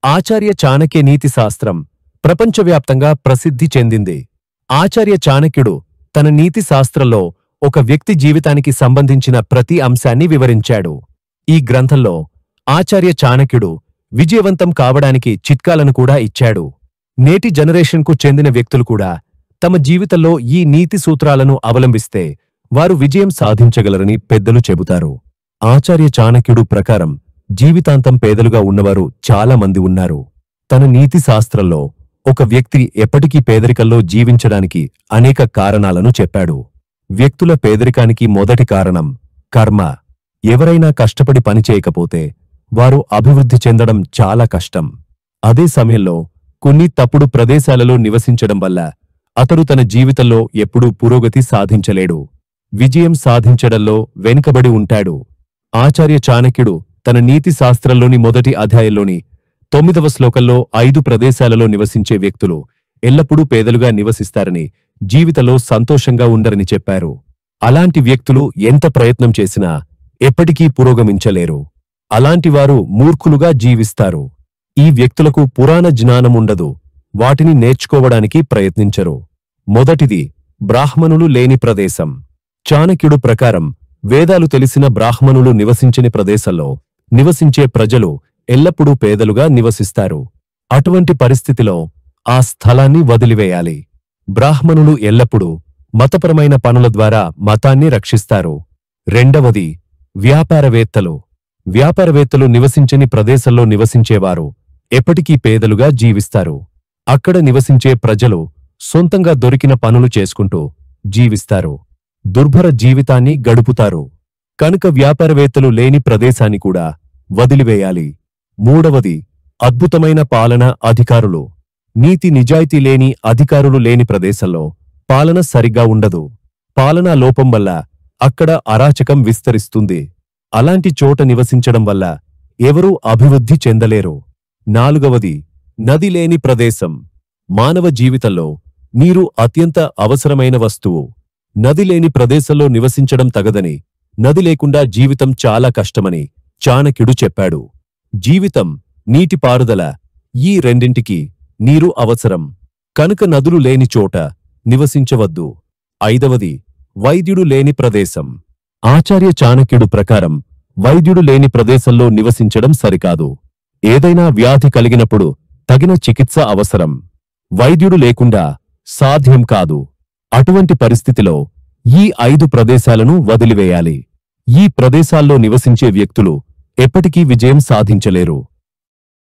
ఆచార్య చాణక్య నీతి శాస్త్రం ప్రపంచవ్యాప్తంగా ప్రసిద్ధి చెందింది. ఆచార్య చాణక్యుడు తన నీతి శాస్త్రంలో ఒక వ్యక్తి జీవితానికి సంబంధించిన ప్రతి అంశాన్ని వివరించాడు. ఈ గ్రంథంలో ఆచార్య చాణక్యుడు విజయవంతం కావడానికి చిట్కాలను కూడా ఇచ్చాడు. నేటి జనరేషన్కు చెందిన వ్యక్తులు కూడా తమ జీవితంలో ఈ నీతి సూత్రాలను అవలంబిస్తే వారు విజయం సాధించగలరని పెద్దలు చెబుతారు. ఆచార్య చాణక్యుడు ప్రకారం జీవితాంతం పేదలుగా ఉన్నవారు చాలా మంది ఉన్నారు. తన నీతి శాస్త్రంలో ఒక వ్యక్తి ఎప్పటికీ పేదరికంలో జీవించడానికి అనేక కారణాలను చెప్పాడు. వ్యక్తుల పేదరికానికి మొదటి కారణం కర్మ. ఎవరైనా కష్టపడి పనిచేయకపోతే వారు అభివృద్ధి చెందడం చాలా కష్టం. అదే సమయంలో కొన్ని తప్పుడు ప్రదేశాలలో నివసించడం వల్ల అతడు తన జీవితంలో ఎప్పుడూ పురోగతి సాధించలేడు. విజయం సాధించడంలో వెనుకబడి ఉంటాడు. ఆచార్య చాణక్యుడు తన నీతి శాస్త్రంలోని మొదటి అధ్యాయంలోని 9వ శ్లోకంలో 5 ప్రదేశాలలో నివసించే వ్యక్తులు ఎల్లప్పుడూ పేదలుగా నివసిస్తారని, జీవితంలో సంతోషంగా ఉండరని చెప్పారు. అలాంటి వ్యక్తులు ఎంత ప్రయత్నం చేసినా ఎప్పటికీ పురోగమించలేరు. అలాంటివారు మూర్ఖులుగా జీవిస్తారు. ఈ వ్యక్తులకు పురాణ జ్ఞానముండదు. వాటిని నేర్చుకోవడానికి ప్రయత్నించరు. మొదటిది బ్రాహ్మణులు లేని ప్రదేశం. చాణక్యుడు ప్రకారం వేదాలు తెలిసిన బ్రాహ్మణులు నివసించని ప్రదేశంలో నివసించే ప్రజలు ఎల్లప్పుడూ పేదలుగా నివసిస్తారు. అటువంటి పరిస్థితిలో ఆ స్థలాన్ని వదిలివేయాలి. బ్రాహ్మణులు ఎల్లప్పుడూ మతపరమైన పనుల ద్వారా మతాన్ని రక్షిస్తారు. రెండవది వ్యాపారవేత్తలు. వ్యాపారవేత్తలు నివసించని ప్రదేశంలో నివసించేవారు ఎప్పటికీ పేదలుగా జీవిస్తారు. అక్కడ నివసించే ప్రజలు సొంతంగా దొరికిన పనులు చేసుకుంటూ జీవిస్తారు. దుర్భర జీవితాన్ని గడుపుతారు. కనుక వ్యాపారవేత్తలు లేని ప్రదేశాన్ని కూడా వదిలివేయాలి. మూడవది అద్భుతమైన పాలన అధికారులు. నీతి నిజాయితీ లేని అధికారులు లేని ప్రదేశంలో పాలన సరిగ్గా ఉండదు. పాలనా లోపం వల్ల అక్కడ అరాచకం విస్తరిస్తుంది. అలాంటి చోట నివసించడం వల్ల ఎవరూ అభివృద్ధి చెందలేరు. నాలుగవది నది లేని ప్రదేశం. మానవ జీవితంలో నీరు అత్యంత అవసరమైన వస్తువు. నది లేని ప్రదేశంలో నివసించడం తగదని, నది లేకుండా జీవితం చాలా కష్టమని చాణక్యుడు చెప్పాడు. జీవితం, నీటిపారుదల, ఈ రెండింటికి నీరు అవసరం. కనుక నదులు లేని చోట నివసించవద్దు. ఐదవది వైద్యుడు లేని ప్రదేశం. ఆచార్య చాణక్యుడు ప్రకారం వైద్యుడు లేని ప్రదేశంలో నివసించడం సరికాదు. ఏదైనా వ్యాధి కలిగినప్పుడు తగిన చికిత్స అవసరం. వైద్యుడు లేకుండా సాధ్యం కాదు. అటువంటి పరిస్థితిలో ఈ 5 ప్రదేశాలను వదిలివేయాలి. ఈ ప్రదేశాల్లో నివసించే వ్యక్తులు ఎప్పటికీ విజయం సాధించలేరు.